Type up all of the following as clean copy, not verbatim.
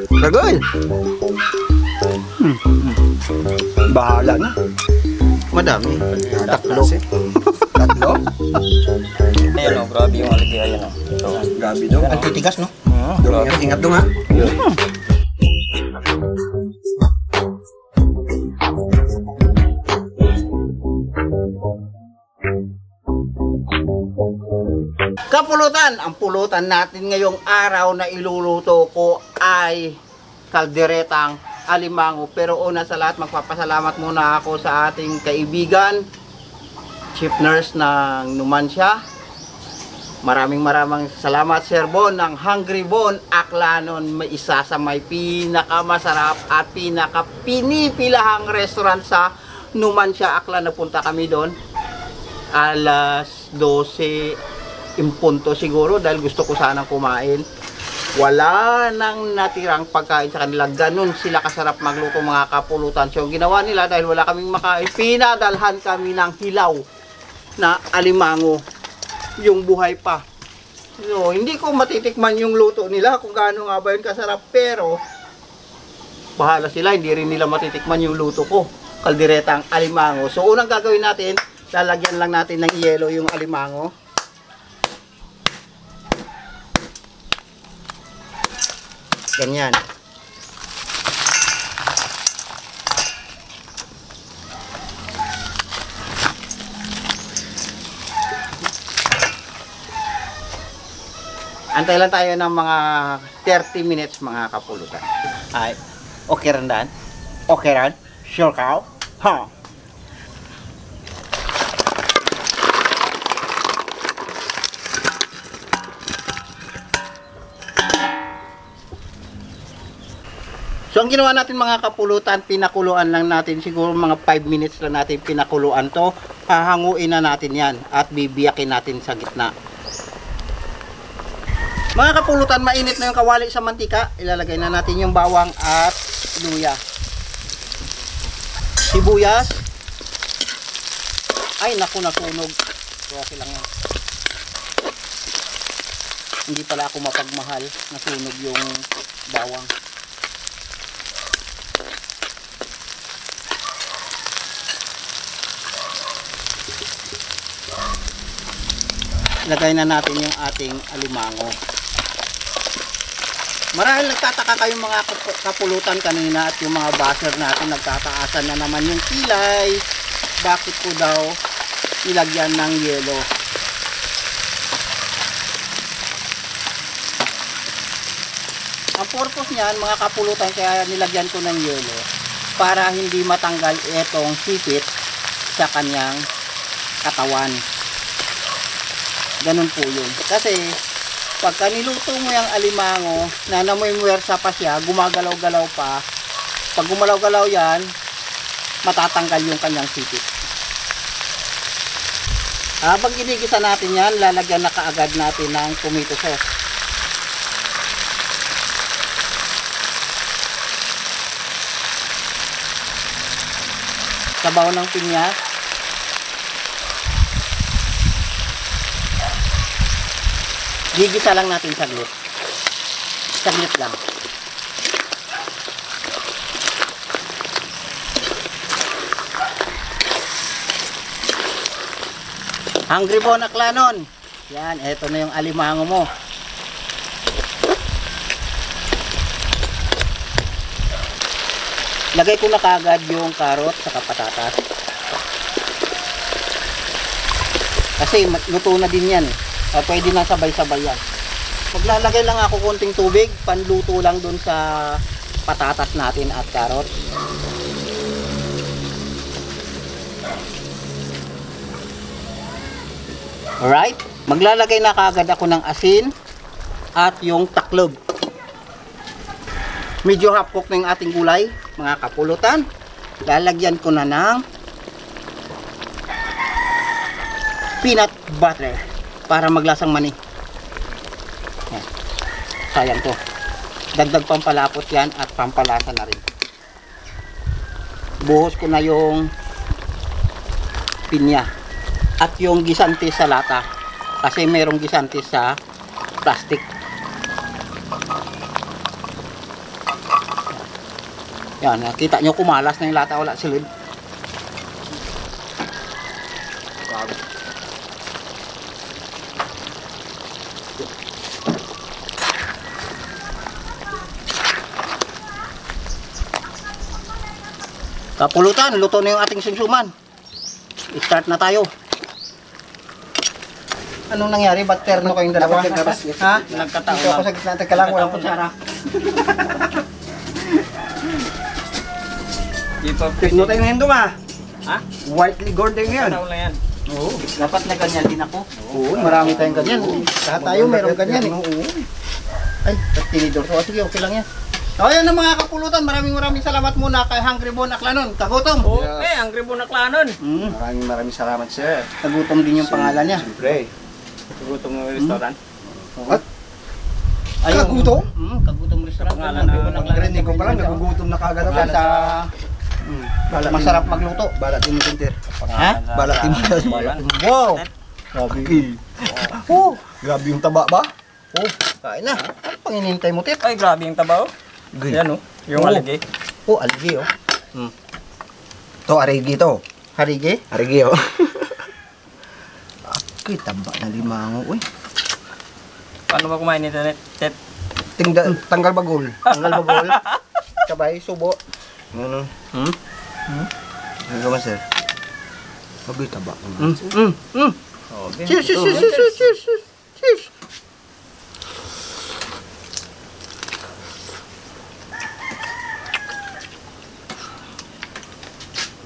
Ragol. Bahala na. Madami. Tatlo. Tatlo? Ayan o, grabe yung aligi. Ayan o. Ito. Grabe daw. Ang titigas, no? Ingat dong ha. Kapulutan! Ang pulutan natin ngayong araw na iluluto ko ay kalderetang alimango. Pero una sa lahat, magpapasalamat muna ako sa ating kaibigan, Chief Nurse ng Numancia. Maraming salamat, Sir Bon, ng Hungry Bon Aklanon. May isa sa may pinakamasarap at pinakapinipilahang restaurant sa Numancia, Aklan. Napunta kami doon alas 12 impunto siguro dahil gusto ko sanang kumain. Wala nang natirang pagkain sa kanila. Ganun sila kasarap magluto, mga kapulutan. So yung ginawa nila, dahil wala kaming makain, pinadalhan kami ng hilaw na alimango, yung buhay pa. So hindi ko matitikman yung luto nila kung gaano nga ba yun kasarap, pero bahala sila, hindi rin nila matitikman yung luto ko, kalderetang alimango. So unang gagawin natin, lalagyan lang natin ng yelo yung alimango. Ganyan. Antay lang tayo ng mga 30 minutes, mga kapulutan. Ay, okay ran dan? Okay ran? Sure ka? Ha? So ang ginawa natin, mga kapulutan, pinakuluan lang natin, siguro mga 5 minutes lang natin pinakuluan to. Hahanguin na natin yan at bibiyakin natin sa gitna. Mga kapulutan, mainit na yung kawali sa mantika. Ilalagay na natin yung bawang at luya. Sibuyas. Ay naku, nasunog. So okay lang yan. Hindi pala ako mapagmahal, nasunog yung bawang. Lagay na natin yung ating alimango. Marahil nagtataka kayong mga kapulutan kanina at yung mga basher natin, nagtataasan na naman yung kilay. Bakit ko daw nilagyan ng yelo? Ang purpose niyan, mga kapulutan, kaya nilagyan ko ng yelo para hindi matanggal itong sipit sa kanyang katawan. Ganun po yun. Kasi pagka niluto mo yung alimango na namuwersa pa siya, gumagalaw-galaw pa, pag gumalaw-galaw yan, matatanggal yung kanyang sipit. Habang ginigisa natin yan, lalagyan na kaagad natin ng tomato sauce. Sabaw ng pinya. Gigisa lang natin saglit. Saglit lang. Hungry Bon Aklanon. Yan, eto na yung alimango mo. Lagay ko na kagad yung karot sa patatas. Kasi luto na din yan. Pwede na sabay-sabay yan. Maglalagay lang ako konting tubig, panluto lang dun sa patatas natin at karot. Alright, maglalagay na kaagad ako ng asin at yung taklob. Medyo half cook na yung ating gulay, mga kapulutan. Lalagyan ko na ng peanut butter para maglasang mani. Yan. Sayang to. Dagdag pampalapot yan at pampalasa na rin. Buhos ko na yung pinya at yung gisantis sa lata, kasi merong gisantis sa plastic. Yan, nakita nyo kumalas na yung lata, wala silid. Kapulutan, luto na yung ating simsuman. I-start na tayo. Anong nangyari? Ba't terno kayong dalawa? Ha? Nagkataon Ito ako lang. sa gitna. Teka lang, walang kutsara. Dito. Tigno tayo ng hindong ah. Ha? Whitely golden yan. Nagkataon lang yan. Oo. Dapat na ganyan din ako. Oo, marami tayong ganyan. Lahat tayo meron ganyan eh. Oo. Ay, tinidor. So, sige, okay lang yan. So, ayan na mga kapulutan. Maraming salamat muna kay Hungry Bone Aklanon. Kagutom. Okay, ang gribo na klanon. Maraming salamat sir. Kagutom din yung pangalan niya. Siyempre. Gutom ng restaurant. What? Ayun. Kagutom? Kagutom restaurant. Pangalan Hungry na- Bone Aklanon. Narinig ko pala, nagugutom na kagad ako. Sa masarap magluto. Balat din mo tintir. Ha? Balat din mo. Wow! Grabe. Oh, Grabe yung taba ba? oh, kain na. Ano pang inintay mo, Tit? Ay, grabe yung tabaw. Yan oh. Yung Oo. aligi. Oh, aligi, oh. To, arigi to. Harige? Arigi oh. Kay tamba na limango, uy. Paano ba kumain nito, Tet? Tanggal bagol. Tanggal bagol. Sabay, subo. Ano? Hmm? Ano naman sir? Sabi taba naman. Okay. Cheers, cheers, cheers, cheers, cheers, cheers, cheers.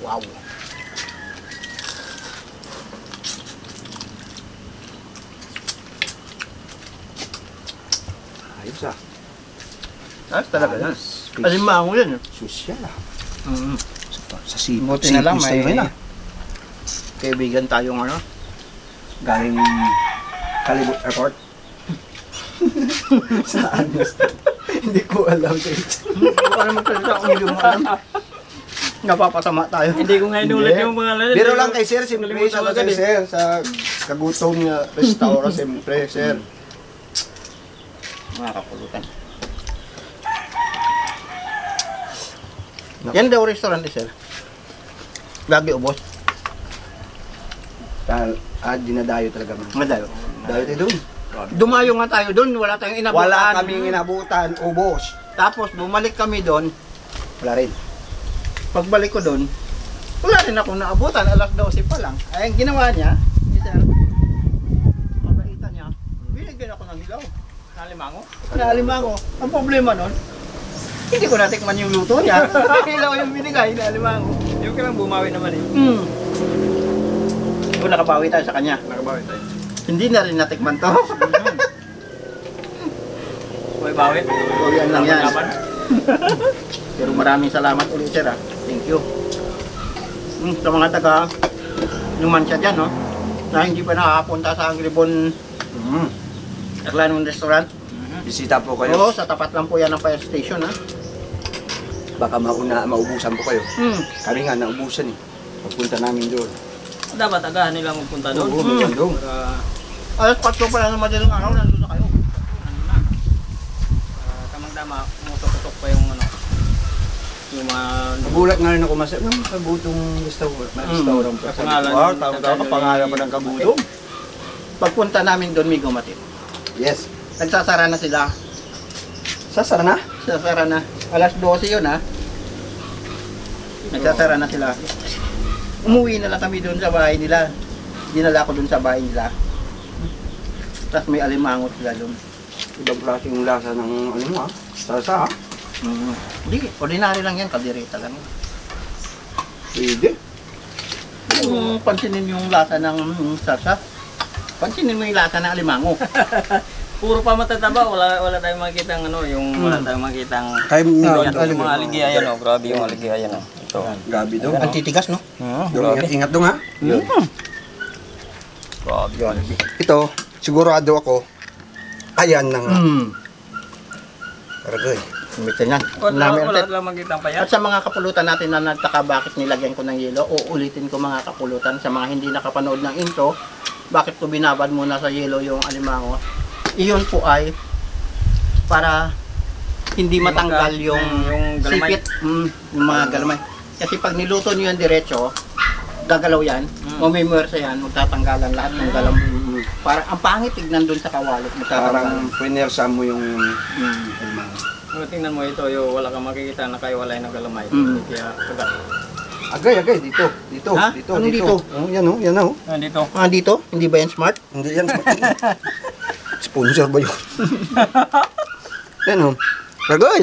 Wow. Ayos ah. Ayos talaga yan. Space. Alimango yan. Sosyal ah. Mm. Sa si Buti na lang, tayo may na. kaibigan tayong ano. Galing Calibut Airport. Saan? Hindi ko alam sir. Hindi ko alam magsalita kung hindi mo alam. Napapasama tayo. Hindi ko nga inulit yung pangalan. Biro lang kay sir, simple Nalimutan siya ko agad kasi sir, sa kagutom niya restaurant, simple sir. Mga kapulutan. Yan daw restaurant eh, sir. Lagi ubos. Dinadayo talaga man. Madayo. Dayo tayo doon. Dumayo nga tayo doon, wala tayong inabutan. Wala kaming inabutan, ubos. Tapos bumalik kami doon. Wala rin. Pagbalik ko doon, wala rin akong naabutan. Alas 12 pa lang. Ay, ang ginawa niya, si sir, mabaitan niya, binigyan ako ng hilaw. Nalimango? Naalima ko. Ang problema nun, hindi ko natikman yung luto niya. Hilaw yung binigay, naalima ko. Yung kailang bumawi naman eh. Kung nakabawi tayo sa kanya. Nakabawi tayo. Hindi na rin natikman to. May bawit. Bawian lang yan. Laban. Pero maraming salamat ulit sir ah. Thank you. Sa mga taga Numancia dyan no. Na hindi pa nakakapunta sa Hungry Bone Aklanon Restaurant. Bisita po Oo, kayo. sa tapat lang po yan ng fire station ha. Baka maubusan po kayo. Hmm. Kami nga naubusan eh. Pagpunta namin doon. Dapat agahan nila magpunta doon. Oo, meron doon. Para Alas 4 pa lang ng madaling araw, nandun na kayo. tamang-dama, umutok-utok pa yung ano. Yung mga... Nagulat nga rin ako masaya. Kagutong restaurant pa. Kapangalan. Wow, tawag kapangalan pa ng kagutom. Pagpunta namin doon, may gumatid. Yes. Nagsasara na sila. Sasara na? Nagsasara na. Alas 12 yun ha. Nagsasara na sila. Umuwi na lang kami doon sa bahay nila. Dinala ko doon sa bahay nila. Tapos may alimangot sila doon. Ibang klaseng lasa ng ano mo ah. Salsa ah. Hindi, ordinary lang yan. Kaldereta lang. Pwede. Kung pansinin yung lasa ng sarsa, pansinin mo yung lasa ng alimango. Puro pa matataba, wala tayong makitang ano, yung wala tayong makitang... Time Yung mga aligi, ayan o, grabe yung aligi, ayan o. Ito. Gabi daw. Ang titigas, no? Dong, ingat dong ha. Grabe. Ito, sigurado ako, ayan ng Aragoy. Umitin yan. Wala Namin ulit. lang makitang payat. At sa mga kapulutan natin na nagtaka bakit nilagyan ko ng yelo, uulitin ko mga kapulutan sa mga hindi nakapanood ng intro, bakit ko binabad muna sa yelo yung alimango. Iyon po ay para hindi matanggal yung galamay. sipit, yung mga galamay. Kasi pag niluto niyo yan diretso, gagalaw yan, mamimwersa yan, magtatanggalan lahat ng galam. Para ang pangit tignan doon sa kawali, Parang pinersa mo yung alimango. Tingnan mo ito, wala kang makikita na kayo walay ng galamay. Kaya kagat. Agay, dito. Ha? Anong dito? Oh, yan oh. Dito. Dito? Hindi ba yan smart? Hindi yan. Sponsor ba yun? Yan oh. Agay.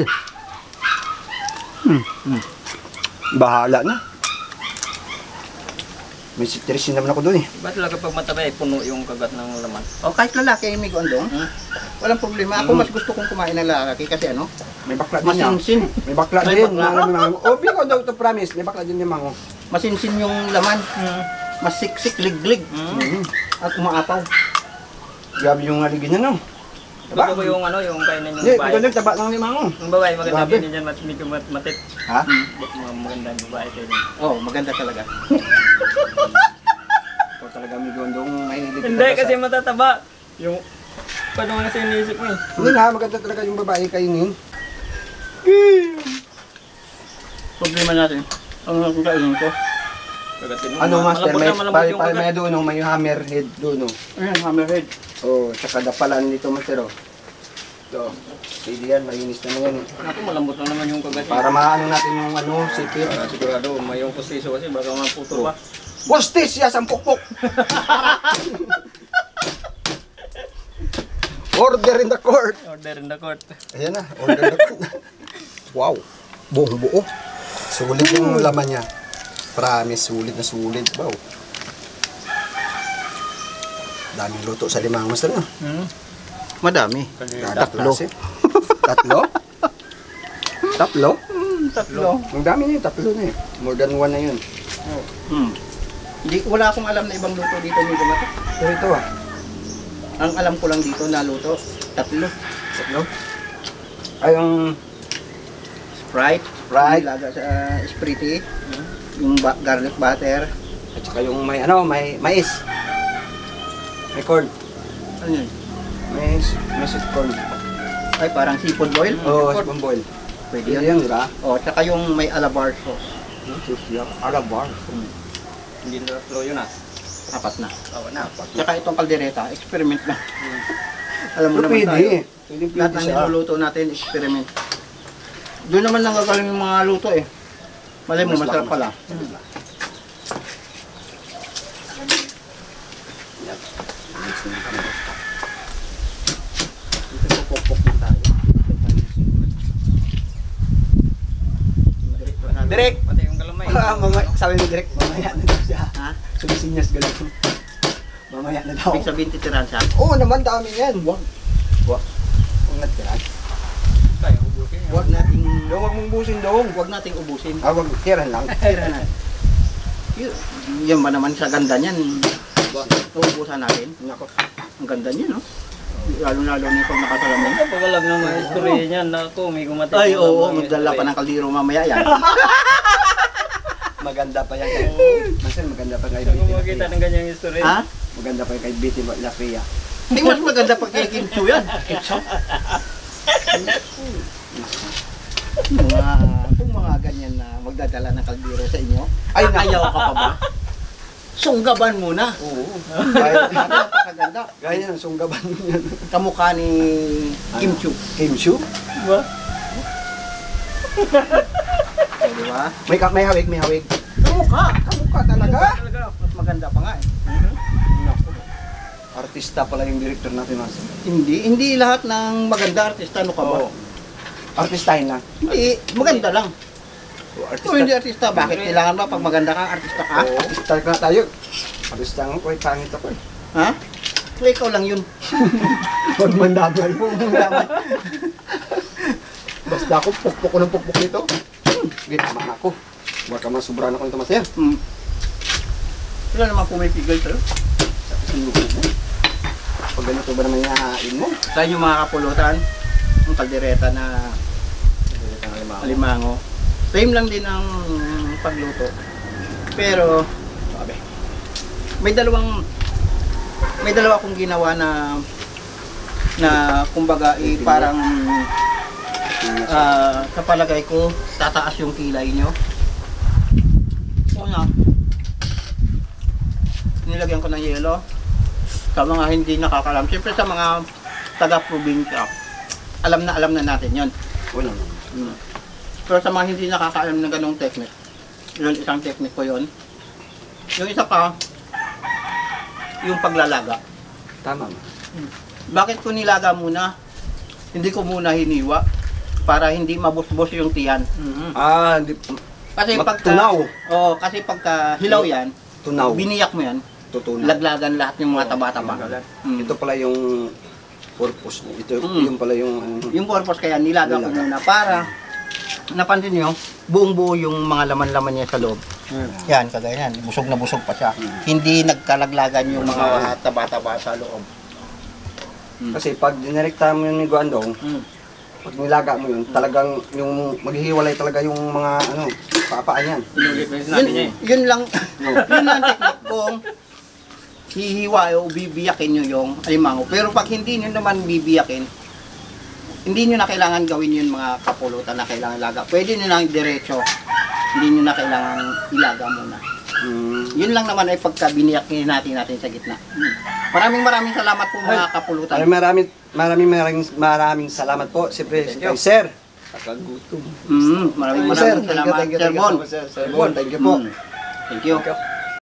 Bahala na. May citrus naman ako doon eh. Ba't talaga pag matabay, puno yung kagat ng laman? O kahit lalaki yung may gondong, walang problema. Ako mas gusto kong kumain ng lalaki kasi ano, May bakla din yan. masinsin. May bakla May din. bakla? Oh, biko daw ito promise. May bakla din yung mango. Masinsin yung laman. Mas siksik, liglig. At umaapaw. Grabe yung haligin niya no. Diba ko yung yung kainin Hindi, yung babae? ito taba ng limango. Yung babae, maganda Grabe. din dyan, medyo matit. Ha? Maganda yung babae kayo din. Oh, maganda talaga. Ikaw talaga may gondong mahilig. Hindi, kasi matataba. Yung, paano nga kasi iniisip mo eh. Hindi na, maganda talaga yung babae kainin. Problema natin. Ang kainin ko. Kagatin mo. Ano master, Malambot may yung kagat. may doon, may hammerhead doon. Ayan, hammerhead. Oh, tsaka dapalan dito master. Ito, pwede yan, malinis naman yan. Ako, malambot na naman yung kagat. Para maano natin yung sipit. Sigurado, may yung pustiso kasi baka maputol pa. Bustis, yes, ang pukpuk! Order in the court! Order in the court. Ayan na, order in the court. Wow, buong buo. Sulit yung laman niya. Promise, sulit na sulit. Wow. Daming luto sa limang master no? Madami. Tatlo. Tatlo? Tatlo? Tatlo. Ang dami na yun, tatlo na yun. More than one na yun. Wala akong alam na ibang luto dito ni Gumata. Pero ito Ang alam ko lang dito na luto, tatlo. Tatlo? Ay, yung Sprite, Sprite. nilaga sa Sprite, yung garlic butter. at saka yung may mais. May corn. Ano yun? May sweet corn. Ay, parang seafood boil? Oo, sipang boil. Pwede Pwede yun. yan, di ba? O, tsaka yung may alabar sauce. Alabar. Hindi na tatlo yun ah. Apat na. Tawa na. Tsaka itong kaldereta, experiment na. Alam mo Pero naman tayo. pwede. Pwede Lahat ng siya. niluluto natin, experiment. Doon naman nanggagaling yung mga luto eh. Malay mo, Mas masarap laki. pala. Dito pupok din tayo. Direk! Pati yung galamay. Sabi ni Direk, mamaya na daw siya. Ha? Sumisinyas galang. Mamaya na daw. Ibig sabihin titiran siya. Oo naman, dami yan. Wag. Huwag natiran. Tayo, ubusin. Huwag nating, Huwag mong busin dong. huwag nating ubusin. Huwag tiran lang. Tira na. Yan ba naman sa ganda niyan? Uubusan natin. Nako. Ang ganda niya, no? Lalo-lalo na pag nakasalamin. Pag alam ng mga istorya niyan, ako, may gumatay. Ay, oo, magdala pa ng kaldero mamaya yan. Maganda pa yan kay... Masan, maganda pa kay Kung Betty makita Lafia. ng ganyang istorya. Ha? Maganda pa kay Betty Lafia. Hindi mas maganda pag kay Kim Chu yan. Kitso. Kung mga ganyan na magdadala ng kaldero sa inyo, ay ayaw ka pa ba? Sunggaban muna. Oo. Gaya, napakaganda. Gaya ng sunggaban yan. Kamukha ni Kim Chu. Kim Chu? Diba? Di ba? May hawig, may hawig. Kamukha. Kamukha talaga. Mas maganda pa nga eh. Naku. Artista pala yung director natin. Master. Hindi lahat ng maganda artista, ano ka ba? Oo. Artistahin lang. Hindi, maganda lang. Oo, Kung hindi artista, bakit kailangan ba pag maganda ka, artista ka? Oo, artista ka tayo. Artista nga ko, pangit ako eh. Ha? So, ikaw lang yun. Huwag mandamay. Basta ako, pukpuk ko ng pukpuk nito. Sige, tama na ako. Huwag ka masubrahan ako nito, Master. Wala naman pumipigil sa'yo. Sa sinubo mo. Pag ganito ba naman yahain mo? Sa inyo mga kapulutan, ang kaldereta na alimango. Same lang din ang pagluto. Pero, sabi, may dalawa akong ginawa na kumbaga parang Sa palagay ko, tataas yung kilay nyo. Una, nilagyan ko ng yelo. Sa mga hindi nakakalam, siyempre sa mga taga-probinsya, alam na natin yon. Wala. Pero sa mga hindi nakakaalam ng ganong technique, yun isang technique ko yun. Yung isa pa, yung paglalaga. Tama. Bakit ko nilaga muna? Hindi ko muna hiniwa para hindi mabusbos yung tiyan. Hindi. Kasi Tunaw. kasi pagka hilaw yan, Tunaw. biniyak mo yan, Tutunaw. laglagan lahat yung mga taba-taba. Ito pala yung purpose niya. Ito yung pala yung Yung purpose kaya nilaga ko muna para napansin nyo, buong-buo yung mga laman-laman niya sa loob. Yan, kagaya yan. Busog na busog pa siya. Hindi nagkalaglagan yung mga taba-taba sa loob. Kasi pag dinirekta mo yun ni Guandong, pag nilaga mo yun, talagang yung maghihiwalay talaga yung mga papaan yan. Yun lang technique kung hihiwa o bibiyakin nyo yung alimango. Pero pag hindi nyo naman bibiyakin, hindi nyo na kailangan gawin yun mga kapulutan na kailangan laga. Pwede nyo lang diretso. Hindi nyo na kailangan ilaga muna. Yun lang naman ay pagka biniyak natin sa gitna. Maraming salamat po mga kapulutan. Ay, maraming salamat po. Siyempre, kay Sir. Nakagutom. Maraming salamat, Sir Bon. Sir Bon, thank you po. Thank you.